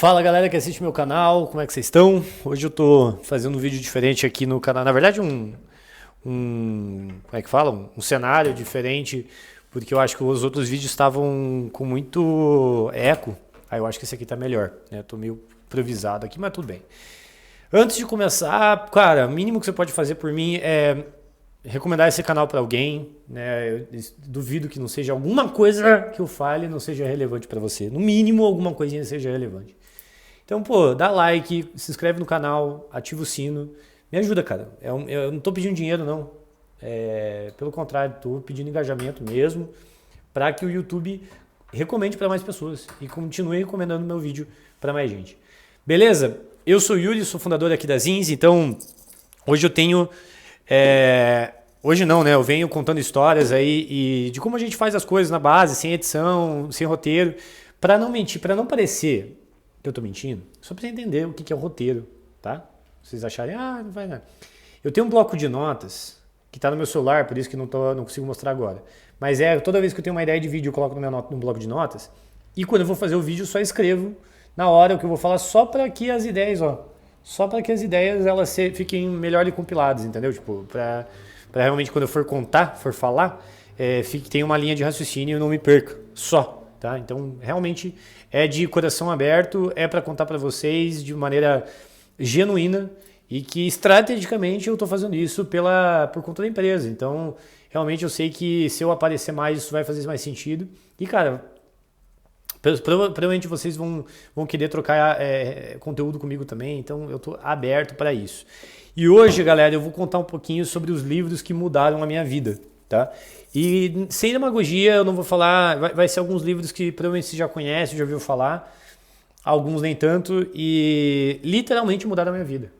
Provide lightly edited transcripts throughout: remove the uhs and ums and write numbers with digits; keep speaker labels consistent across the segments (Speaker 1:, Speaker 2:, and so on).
Speaker 1: Fala galera que assiste meu canal, como é que vocês estão? Hoje eu tô fazendo um vídeo diferente aqui no canal, na verdade como é que fala? Um cenário diferente, porque eu acho que os outros vídeos estavam com muito eco, aí eu acho que esse aqui tá melhor, né? Tô meio improvisado aqui, mas tudo bem. Antes de começar, cara, o mínimo que você pode fazer por mim é recomendar esse canal para alguém, né? Eu duvido que não seja alguma coisa que eu fale não seja relevante para você. No mínimo, alguma coisinha seja relevante. Então, pô, dá like, se inscreve no canal, ativa o sino. Me ajuda, cara. Eu não tô pedindo dinheiro, não. Pelo contrário, tô pedindo engajamento mesmo para que o YouTube recomende para mais pessoas e continue recomendando meu vídeo para mais gente. Beleza? Eu sou o Yuri, sou fundador aqui da Zins, então hoje eu tenho... Hoje não, né? Eu venho contando histórias aí e de como a gente faz as coisas na base, sem edição, sem roteiro, para não mentir, para não parecer que eu tô mentindo, só pra você entender o que é o roteiro, tá? Vocês acharem, não vai nada. Eu tenho um bloco de notas que tá no meu celular, por isso que não consigo mostrar agora. Mas toda vez que eu tenho uma ideia de vídeo, eu coloco no bloco de notas, e quando eu vou fazer o vídeo, eu só escrevo na hora o que eu vou falar, só para que as ideias, elas fiquem melhor compiladas, entendeu? Tipo, pra realmente quando eu for contar, for falar, tem uma linha de raciocínio e eu não me perca, só, tá? Então, realmente é de coração aberto, é para contar para vocês de maneira genuína e que estrategicamente eu estou fazendo isso por conta da empresa. Então, realmente eu sei que se eu aparecer mais, isso vai fazer mais sentido. E, cara, provavelmente vocês vão querer trocar conteúdo comigo também, então eu estou aberto para isso. E hoje, galera, eu vou contar um pouquinho sobre os livros que mudaram a minha vida, tá? E sem demagogia, eu não vou falar, vai ser alguns livros que provavelmente você já conhece, já ouviu falar, alguns nem tanto, e literalmente mudaram a minha vida.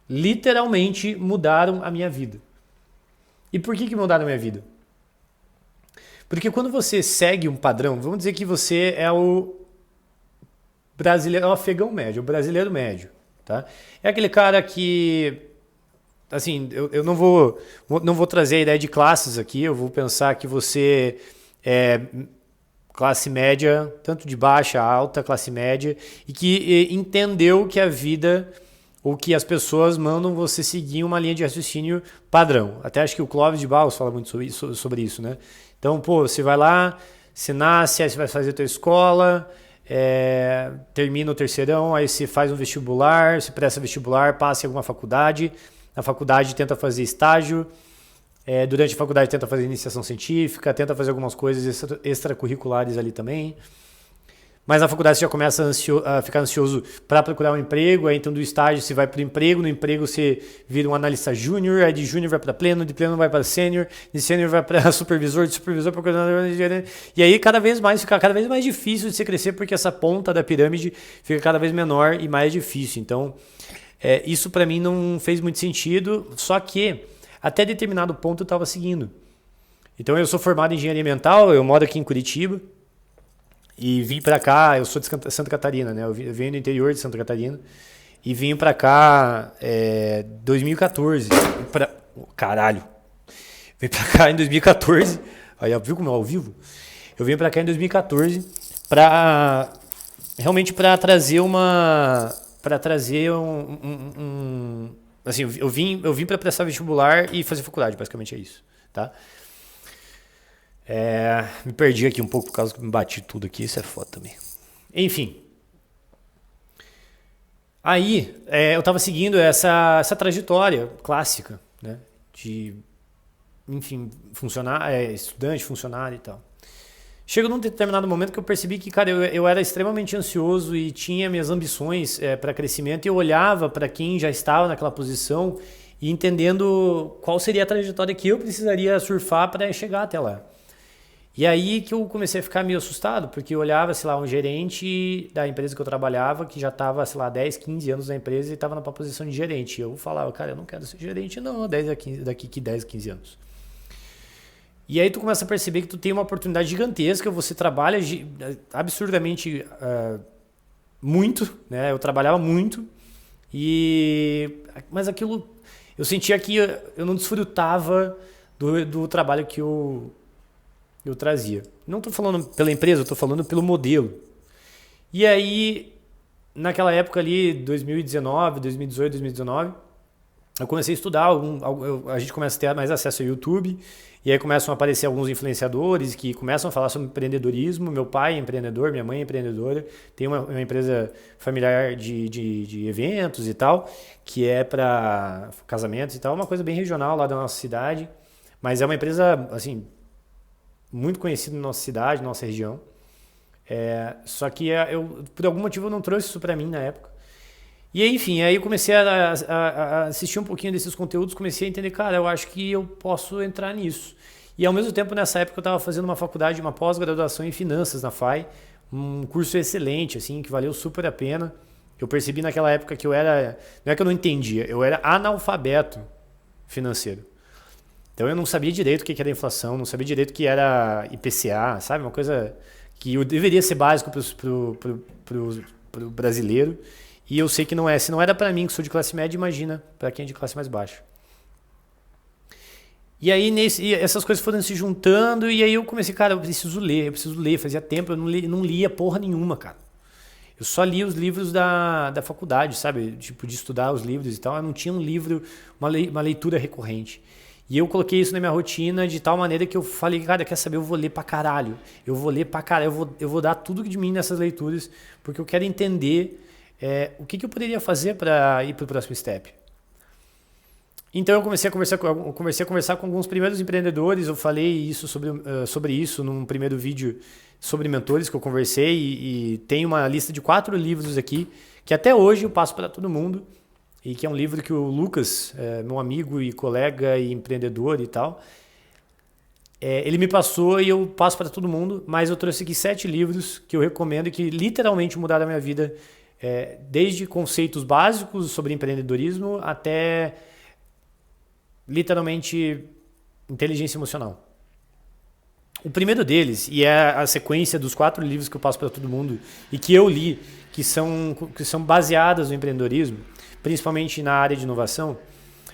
Speaker 1: Literalmente mudaram a minha vida. E por que mudaram a minha vida? Porque quando você segue um padrão, vamos dizer que você é o brasileiro, é o afegão médio, o brasileiro médio, tá? É aquele cara que, assim, eu não vou trazer a ideia de classes aqui, eu vou pensar que você é classe média, tanto de baixa, alta, classe média, e que entendeu que a vida, ou que as pessoas mandam você seguir uma linha de raciocínio padrão. Até acho que o Clóvis de Barros fala muito sobre isso, né? Então, pô, você vai lá, você nasce, aí você vai fazer a tua escola, termina o terceirão, aí você faz um vestibular, você presta vestibular, passa em alguma faculdade, na faculdade tenta fazer estágio, durante a faculdade tenta fazer iniciação científica, tenta fazer algumas coisas extracurriculares ali também. Mas na faculdade você já começa a ficar ansioso para procurar um emprego, aí então do estágio você vai para o emprego, no emprego você vira um analista júnior, aí de júnior vai para pleno, de pleno vai para sênior, de sênior vai para supervisor, de supervisor para coordenador, e aí fica cada vez mais difícil de você crescer, porque essa ponta da pirâmide fica cada vez menor e mais difícil. Então, isso para mim não fez muito sentido, só que até determinado ponto eu estava seguindo. Então eu sou formado em engenharia ambiental, eu moro aqui em Curitiba, e vim pra cá, eu sou de Santa Catarina, né? Eu venho do interior de Santa Catarina e vim pra cá em 2014. Caralho! Vim pra cá em 2014. Aí, viu como é ao vivo? Eu vim pra cá em 2014 realmente pra trazer assim, eu vim pra prestar vestibular e fazer faculdade, basicamente é isso, tá? Me perdi aqui um pouco por causa que me bati tudo aqui, isso é foda também. Enfim. Aí, eu tava seguindo essa trajetória clássica, né? De, enfim, estudante, funcionário e tal. Chega num determinado momento que eu percebi que, cara, eu era extremamente ansioso e tinha minhas ambições para crescimento, e eu olhava para quem já estava naquela posição e entendendo qual seria a trajetória que eu precisaria surfar para chegar até lá. E aí que eu comecei a ficar meio assustado, porque eu olhava, sei lá, um gerente da empresa que eu trabalhava, que já estava, sei lá, 10, 15 anos na empresa e estava na posição de gerente. E eu falava, cara, eu não quero ser gerente não, daqui 10, 15 anos. E aí tu começa a perceber que tu tem uma oportunidade gigantesca, você trabalha absurdamente muito, né? Eu trabalhava muito, mas aquilo, eu sentia que eu não desfrutava do trabalho que eu trazia. Não estou falando pela empresa, estou falando pelo modelo. E aí, naquela época ali, 2019, 2018, 2019, eu comecei a estudar, a gente começa a ter mais acesso ao YouTube, e aí começam a aparecer alguns influenciadores que começam a falar sobre empreendedorismo. Meu pai é empreendedor, minha mãe é empreendedora, tem uma empresa familiar de eventos e tal, que é para casamentos e tal, uma coisa bem regional lá da nossa cidade, mas é uma empresa, assim, muito conhecida na nossa cidade, na nossa região. Só que eu, por algum motivo, eu não trouxe isso para mim na época. E aí, enfim, aí eu comecei a assistir um pouquinho desses conteúdos, comecei a entender, cara, eu acho que eu posso entrar nisso. E ao mesmo tempo, nessa época, eu estava fazendo uma faculdade, uma pós-graduação em finanças na FAI, um curso excelente, assim, que valeu super a pena. Eu percebi naquela época que não é que eu não entendia, eu era analfabeto financeiro. Então eu não sabia direito o que era inflação, não sabia direito o que era IPCA, sabe? Uma coisa que deveria ser básico para o brasileiro. E eu sei que não é. Se não era para mim, que sou de classe média, imagina para quem é de classe mais baixa. E aí essas coisas foram se juntando e aí eu comecei, cara, eu preciso ler. Fazia tempo, eu não lia porra nenhuma, cara. Eu só lia os livros da faculdade, sabe? Tipo, de estudar os livros e tal. Eu não tinha um livro, uma leitura recorrente. E eu coloquei isso na minha rotina de tal maneira que eu falei, cara, quer saber, eu vou ler pra caralho. Eu vou dar tudo de mim nessas leituras, porque eu quero entender o que eu poderia fazer para ir para o próximo step. Então eu comecei a conversar com alguns primeiros empreendedores. Eu falei isso sobre isso num primeiro vídeo sobre mentores que eu conversei e tem uma lista de 4 livros aqui que até hoje eu passo para todo mundo e que é um livro que o Lucas, meu amigo e colega e empreendedor e tal, ele me passou e eu passo para todo mundo, mas eu trouxe aqui 7 livros que eu recomendo e que literalmente mudaram a minha vida, desde conceitos básicos sobre empreendedorismo até literalmente inteligência emocional. O primeiro deles, e é a sequência dos 4 livros que eu passo para todo mundo e que eu li, que são baseadas no empreendedorismo, principalmente na área de inovação.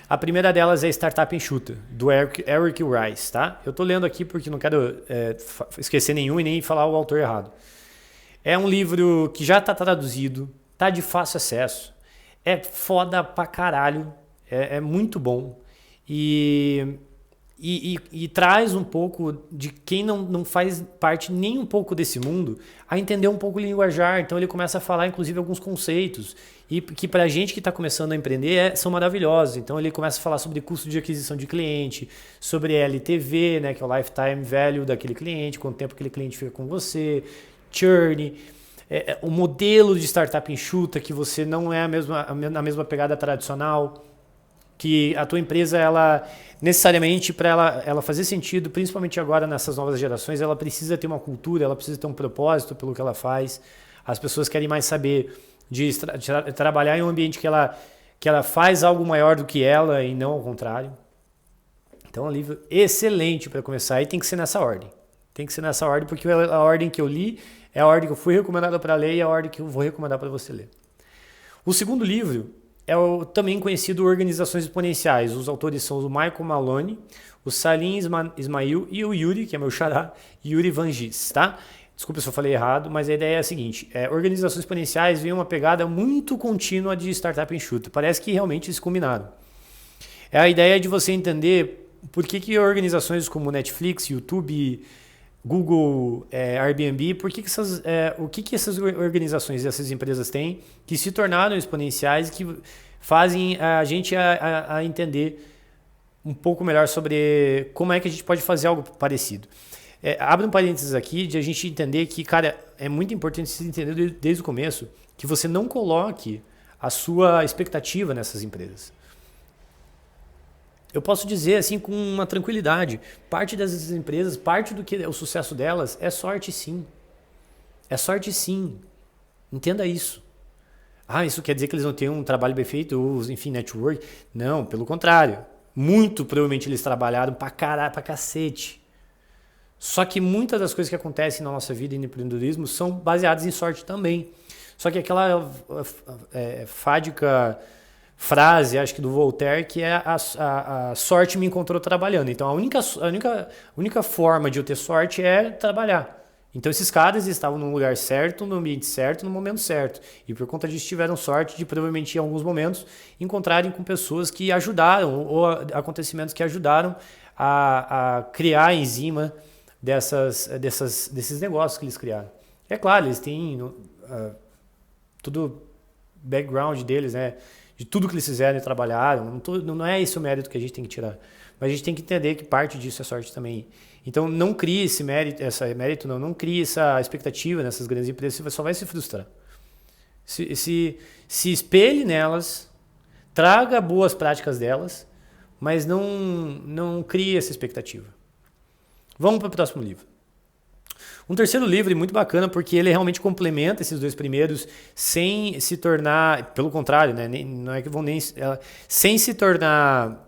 Speaker 1: A primeira delas é Startup Enxuta, do Eric Rice, tá? Eu estou lendo aqui porque não quero esquecer nenhum e nem falar o autor errado. É um livro que já está traduzido, tá de fácil acesso, é foda pra caralho, é muito bom e traz um pouco de quem não faz parte nem um pouco desse mundo a entender um pouco o linguajar. Então ele começa a falar inclusive alguns conceitos e que pra gente que está começando a empreender são maravilhosos. Então ele começa a falar sobre custo de aquisição de cliente, sobre LTV, né, que é o Lifetime Value daquele cliente, quanto tempo aquele cliente fica com você, churn, o modelo de startup enxuta, que você não é na mesma pegada tradicional, que a tua empresa, ela necessariamente, para ela fazer sentido, principalmente agora nessas novas gerações, ela precisa ter uma cultura, ela precisa ter um propósito pelo que ela faz. As pessoas querem mais saber de trabalhar em um ambiente que ela faz algo maior do que ela e não ao contrário. Então é um livro excelente para começar e tem que ser nessa ordem. Tem que ser nessa ordem porque a ordem que eu li é a ordem que eu fui recomendado para ler e é a ordem que eu vou recomendar para você ler. O segundo livro é o também conhecido Organizações Exponenciais. Os autores são o Michael Maloney, o Salim Ismail e o Yuri, que é meu xará, Yuri Van Gis, tá? Desculpa se eu falei errado, mas a ideia é a seguinte. Organizações exponenciais vem uma pegada muito contínua de startup enxuta. Parece que realmente eles combinaram. É a ideia de você entender por que organizações como Netflix, YouTube, Google, Airbnb, o que essas organizações e essas empresas têm que se tornaram exponenciais e que fazem a gente a entender um pouco melhor sobre como é que a gente pode fazer algo parecido. Abre um parênteses aqui de a gente entender que, cara, é muito importante você entender desde o começo que você não coloque a sua expectativa nessas empresas. Eu posso dizer assim com uma tranquilidade, parte dessas empresas, parte do que é o sucesso delas é sorte sim. É sorte sim. Entenda isso. Isso quer dizer que eles não têm um trabalho bem feito, ou enfim, network? Não, pelo contrário. Muito provavelmente eles trabalharam pra caralho, pra cacete. Só que muitas das coisas que acontecem na nossa vida e no empreendedorismo são baseadas em sorte também. Só que aquela fádica frase, acho que do Voltaire, que é a sorte me encontrou trabalhando. Então a única forma de eu ter sorte é trabalhar. Então esses caras estavam no lugar certo, no ambiente certo, no momento certo. E por conta disso tiveram sorte de provavelmente em alguns momentos encontrarem com pessoas que ajudaram ou acontecimentos que ajudaram a criar a enzima desses negócios que eles criaram. É claro, eles têm tudo background deles, né? De tudo que eles fizeram e trabalharam. Não é esse o mérito que a gente tem que tirar. Mas a gente tem que entender que parte disso é sorte também. Então não crie esse mérito, não crie essa expectativa nessas grandes empresas, você só vai se frustrar. Se espelhe nelas, traga boas práticas delas, mas não crie essa expectativa. Vamos para o próximo livro. Um terceiro livro muito bacana porque ele realmente complementa esses dois primeiros sem se tornar, pelo contrário, né? Não é que vão nem sem se tornar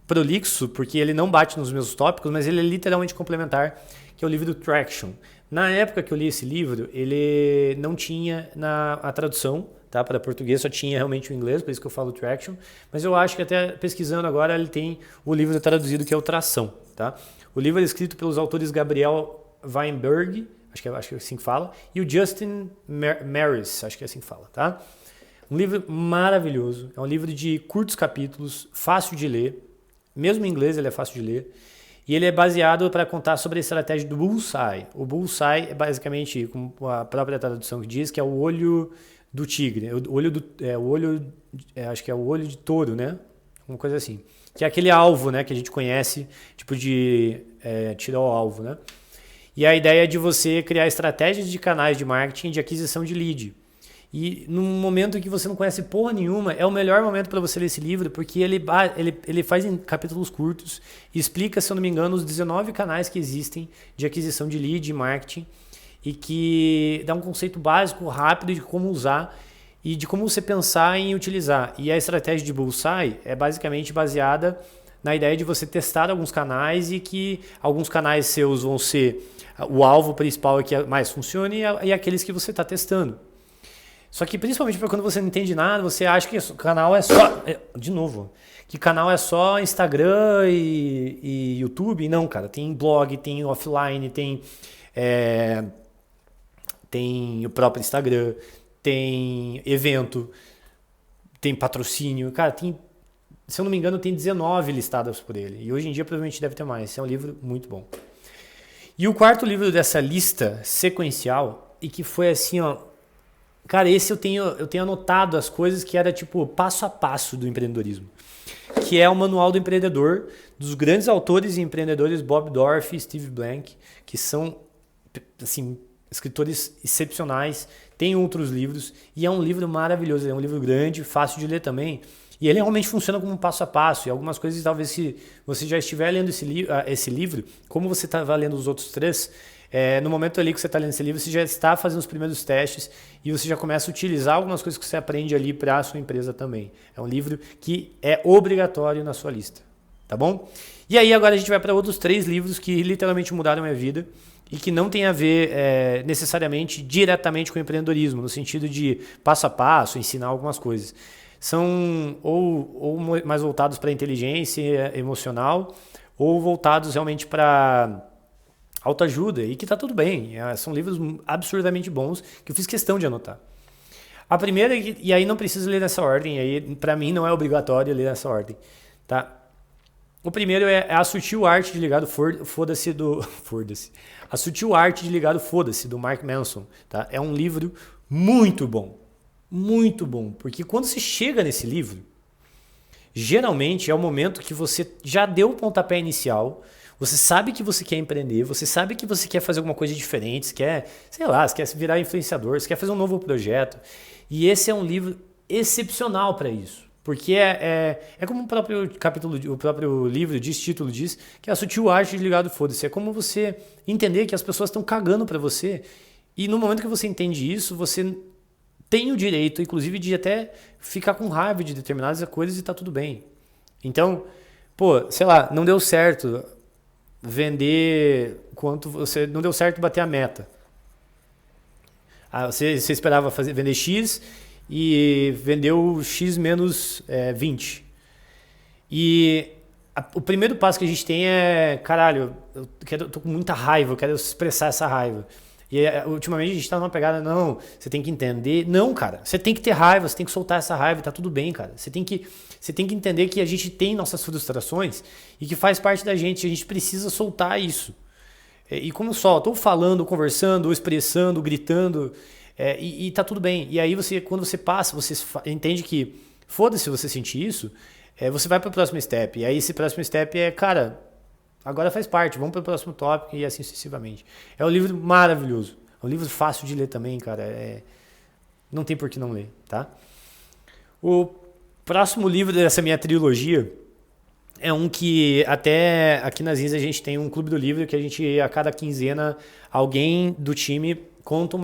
Speaker 1: prolixo, porque ele não bate nos meus tópicos, mas ele é literalmente complementar, que é o livro do Traction. Na época que eu li esse livro, ele não tinha a tradução, tá, para português, só tinha realmente o inglês, por isso que eu falo Traction, mas eu acho que até pesquisando agora ele tem o livro traduzido que é o Tração. Tá? O livro é escrito pelos autores Gabriel Weinberg, acho que é assim que fala, e o Justin Maris, acho que é assim que fala. Tá? Um livro maravilhoso, é um livro de curtos capítulos, fácil de ler, mesmo em inglês ele é fácil de ler. E ele é baseado para contar sobre a estratégia do Bullseye. O Bullseye é basicamente, como a própria tradução que diz, que é o olho do tigre. Acho que é o olho de touro, né? Uma coisa assim. Que é aquele alvo, né, que a gente conhece, tipo de tirar o alvo, né? E a ideia é de você criar estratégias de canais de marketing de aquisição de lead. E num momento em que você não conhece porra nenhuma, é o melhor momento para você ler esse livro, porque ele faz em capítulos curtos e explica, se eu não me engano, os 19 canais que existem de aquisição de lead e marketing e que dá um conceito básico, rápido de como usar e de como você pensar em utilizar. E a estratégia de Bullseye é basicamente baseada na ideia de você testar alguns canais e que alguns canais seus vão ser o alvo principal que mais funcione e aqueles que você está testando. Só que principalmente para quando você não entende nada, você acha que o canal é só... De novo, que canal é só Instagram e YouTube. Não, cara, tem blog, tem offline, tem o próprio Instagram, tem evento, tem patrocínio. Cara, se eu não me engano, tem 19 listadas por ele. E hoje em dia provavelmente deve ter mais. Esse é um livro muito bom. E o quarto livro dessa lista sequencial, e que foi assim, ó... Cara, esse eu tenho anotado as coisas que era tipo passo a passo do empreendedorismo. Que é o Manual do Empreendedor, dos grandes autores e empreendedores Bob Dorff e Steve Blank, que são, assim, escritores excepcionais, tem outros livros, e é um livro maravilhoso, é um livro grande, fácil de ler também, e ele realmente funciona como um passo a passo, e algumas coisas, talvez, se você já estiver lendo esse livro, como você estava lendo os outros três, no momento ali que você está lendo esse livro, você já está fazendo os primeiros testes e você já começa a utilizar algumas coisas que você aprende ali para a sua empresa também. É um livro que é obrigatório na sua lista, tá bom? E aí agora a gente vai para outros 3 livros que literalmente mudaram a minha vida e que não tem a ver necessariamente diretamente com o empreendedorismo, no sentido de passo a passo, ensinar algumas coisas. São ou mais voltados para a inteligência emocional ou voltados realmente para autoajuda, e que tá tudo bem. São livros absurdamente bons que eu fiz questão de anotar. A primeira, e aí não precisa ler nessa ordem, aí para mim não é obrigatório ler nessa ordem, tá? O primeiro é A Sutil Arte de Ligar o Foda-se do... Foda-se. A Sutil Arte de Ligar o Foda-se, do Mark Manson, tá? É um livro muito bom, porque quando você chega nesse livro, geralmente é o momento que você já deu o pontapé inicial. Você sabe que você quer empreender, você sabe que você quer fazer alguma coisa diferente, você quer, sei lá, você quer virar influenciador, você quer fazer um novo projeto. E esse é um livro excepcional para isso. Porque é como o próprio livro diz, título diz, que é a sutil arte de ligar o foda-se. É como você entender que as pessoas estão cagando para você. E no momento que você entende isso, você tem o direito, inclusive, de até ficar com raiva de determinadas coisas e tá tudo bem. Então, sei lá, não deu certo vender quanto você não deu certo bater a meta. Você esperava vender X e vendeu X menos 20. E o primeiro passo que a gente tem é, caralho, eu tô com muita raiva, eu quero expressar essa raiva. E ultimamente a gente tá numa pegada, não, você tem que entender. Não, cara, você tem que ter raiva, você tem que soltar essa raiva, tá tudo bem, cara. Você tem que entender que a gente tem nossas frustrações e que faz parte da gente, a gente precisa soltar isso. E como solta, ou falando, ou conversando, ou expressando, gritando, e tá tudo bem. E aí quando você passa, você entende que foda-se você sentir isso, você vai pro próximo step. E aí esse próximo step cara, agora faz parte, vamos pro próximo tópico e assim sucessivamente. É um livro maravilhoso. É um livro fácil de ler também, cara. Não tem por que não ler, tá? O próximo livro dessa minha trilogia é um que até aqui nas Zins a gente tem um clube do livro que a gente, a cada quinzena, alguém do time conta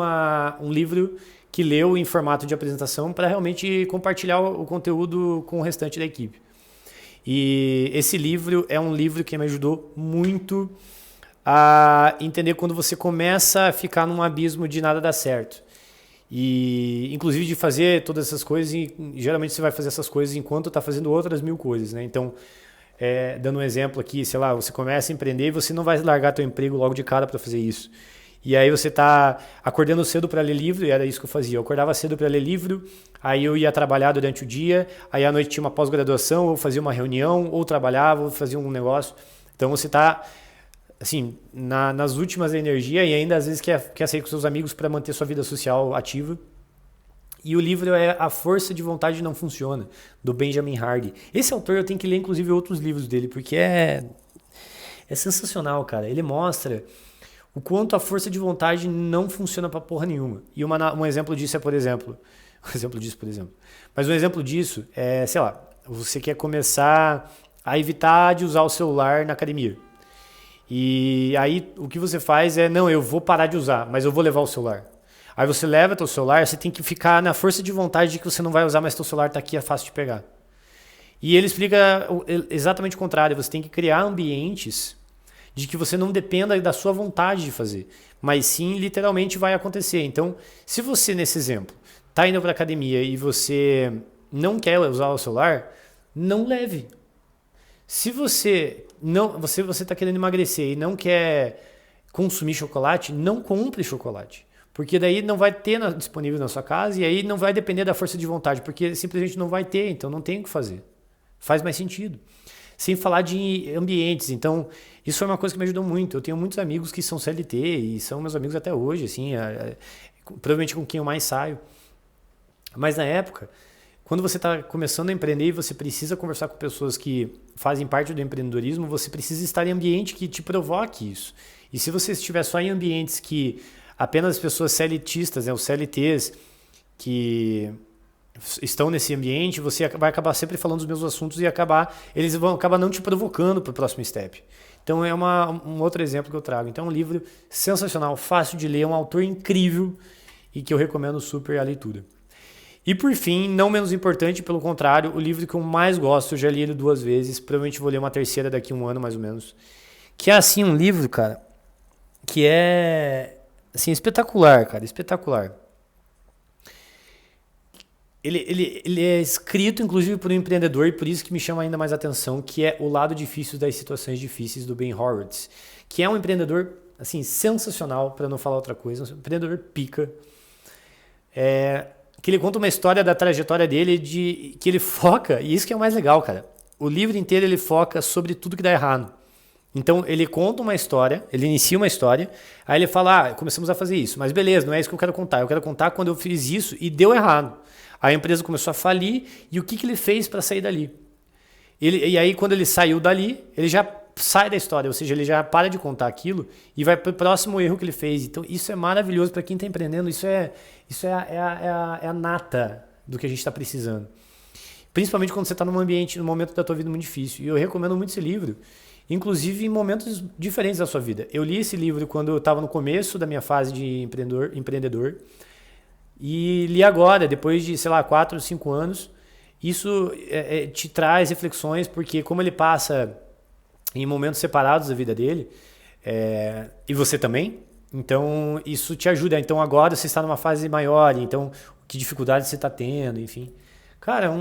Speaker 1: um livro que leu em formato de apresentação para realmente compartilhar o conteúdo com o restante da equipe. E esse livro é um livro que me ajudou muito a entender quando você começa a ficar num abismo de nada dar certo. E inclusive de fazer todas essas coisas, e geralmente você vai fazer essas coisas enquanto está fazendo outras 1000 coisas, né? Então, dando um exemplo aqui, sei lá, você começa a empreender e você não vai largar teu emprego logo de cara para fazer isso. E aí você tá acordando cedo para ler livro, e era isso que eu fazia. Eu acordava cedo para ler livro, aí eu ia trabalhar durante o dia, aí à noite tinha uma pós-graduação, ou fazia uma reunião, ou trabalhava, ou fazia um negócio. Então você tá assim, nas últimas da energia e ainda às vezes quer sair com seus amigos para manter sua vida social ativa. E o livro é A Força de Vontade Não Funciona, do Benjamin Hardy. Esse autor eu tenho que ler inclusive outros livros dele, porque é sensacional, cara. Ele mostra o quanto a força de vontade não funciona pra porra nenhuma. E um exemplo disso por exemplo. Mas um exemplo disso é, sei lá, você quer começar a evitar de usar o celular na academia. E aí o que você faz não, eu vou parar de usar, mas eu vou levar o celular. Aí você leva teu celular, você tem que ficar na força de vontade de que você não vai usar, mas teu celular tá aqui, é fácil de pegar. E ele explica exatamente o contrário, você tem que criar ambientes de que você não dependa da sua vontade de fazer, mas sim literalmente vai acontecer. Então, se você, nesse exemplo, tá indo para academia e você não quer usar o celular, não leve. Se você está querendo emagrecer e não quer consumir chocolate, não compre chocolate. Porque daí não vai ter disponível na sua casa e aí não vai depender da força de vontade, porque simplesmente não vai ter, então não tem o que fazer. Faz mais sentido. Sem falar de ambientes, então isso foi uma coisa que me ajudou muito. Eu tenho muitos amigos que são CLT e são meus amigos até hoje, assim, provavelmente com quem eu mais saio. Mas na época, quando você está começando a empreender e você precisa conversar com pessoas que fazem parte do empreendedorismo, você precisa estar em ambiente que te provoque isso. E se você estiver só em ambientes que apenas pessoas CLTistas, né, os CLTs, que estão nesse ambiente, você vai acabar sempre falando dos mesmos assuntos e eles vão acabar não te provocando para o próximo step. Então é um outro exemplo que eu trago. Então é um livro sensacional, fácil de ler, é um autor incrível e que eu recomendo super a leitura. E por fim, não menos importante, pelo contrário, o livro que eu mais gosto, eu já li ele 2 vezes, provavelmente vou ler uma terceira daqui a 1 ano mais ou menos, que é assim um livro, cara, que é assim, espetacular, cara, espetacular. Ele é escrito, inclusive, por um empreendedor, e por isso que me chama ainda mais atenção, que é O Lado Difícil das Situações Difíceis, do Ben Horowitz, que é um empreendedor, assim, sensacional, para não falar outra coisa, um empreendedor pica, que ele conta uma história da trajetória dele, que ele foca, e isso que é o mais legal, cara, o livro inteiro ele foca sobre tudo que dá errado. Então ele conta uma história, ele inicia uma história, aí ele fala, começamos a fazer isso, mas beleza, não é isso que eu quero contar quando eu fiz isso e deu errado. A empresa começou a falir e o que ele fez para sair dali? E aí quando ele saiu dali, ele já sai da história, ou seja, ele já para de contar aquilo e vai para o próximo erro que ele fez. Então isso é maravilhoso para quem está empreendendo, isso é a nata do que a gente está precisando. Principalmente quando você está num momento da tua vida muito difícil. E eu recomendo muito esse livro, inclusive em momentos diferentes da sua vida. Eu li esse livro quando eu estava no começo da minha fase de empreendedor e li agora, depois de, 4 ou 5 anos. Isso te traz reflexões, porque como ele passa em momentos separados da vida dele, e você também, então isso te ajuda. Então agora você está numa fase maior, então que dificuldade você está tendo, enfim. Cara,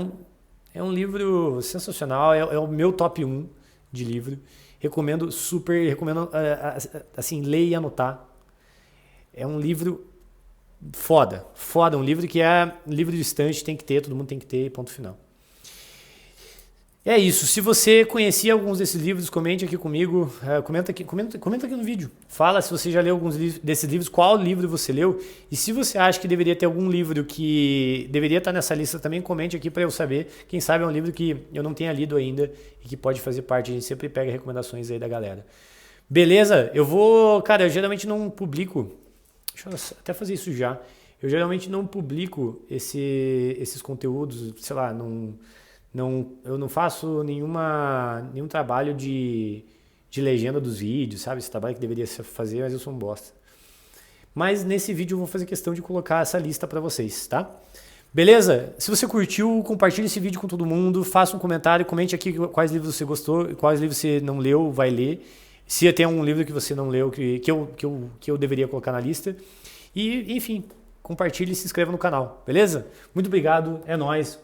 Speaker 1: é um livro sensacional, é o meu top 1 de livro. Recomendo, assim, ler e anotar. É um livro foda, foda, um livro que é livro de estante, tem que ter, todo mundo tem que ter, ponto final. É isso. Se você conhecia alguns desses livros, comente aqui comigo. Comenta aqui no vídeo. Fala se você já leu alguns desses livros, qual livro você leu. E se você acha que deveria ter algum livro que deveria estar nessa lista também, comente aqui para eu saber. Quem sabe é um livro que eu não tenha lido ainda e que pode fazer parte. A gente sempre pega recomendações aí da galera. Beleza? Cara, eu geralmente não publico. Deixa eu até fazer isso já. Eu geralmente não publico esses conteúdos, sei lá, eu não faço nenhum trabalho de legenda dos vídeos, sabe? Esse trabalho que deveria fazer, mas eu sou um bosta. Mas nesse vídeo eu vou fazer questão de colocar essa lista para vocês, tá? Beleza? Se você curtiu, compartilhe esse vídeo com todo mundo, faça um comentário, comente aqui quais livros você gostou, quais livros você não leu, vai ler. Se tem um livro que você não leu, que eu deveria colocar na lista. E, enfim, compartilhe e se inscreva no canal, beleza? Muito obrigado, é nóis.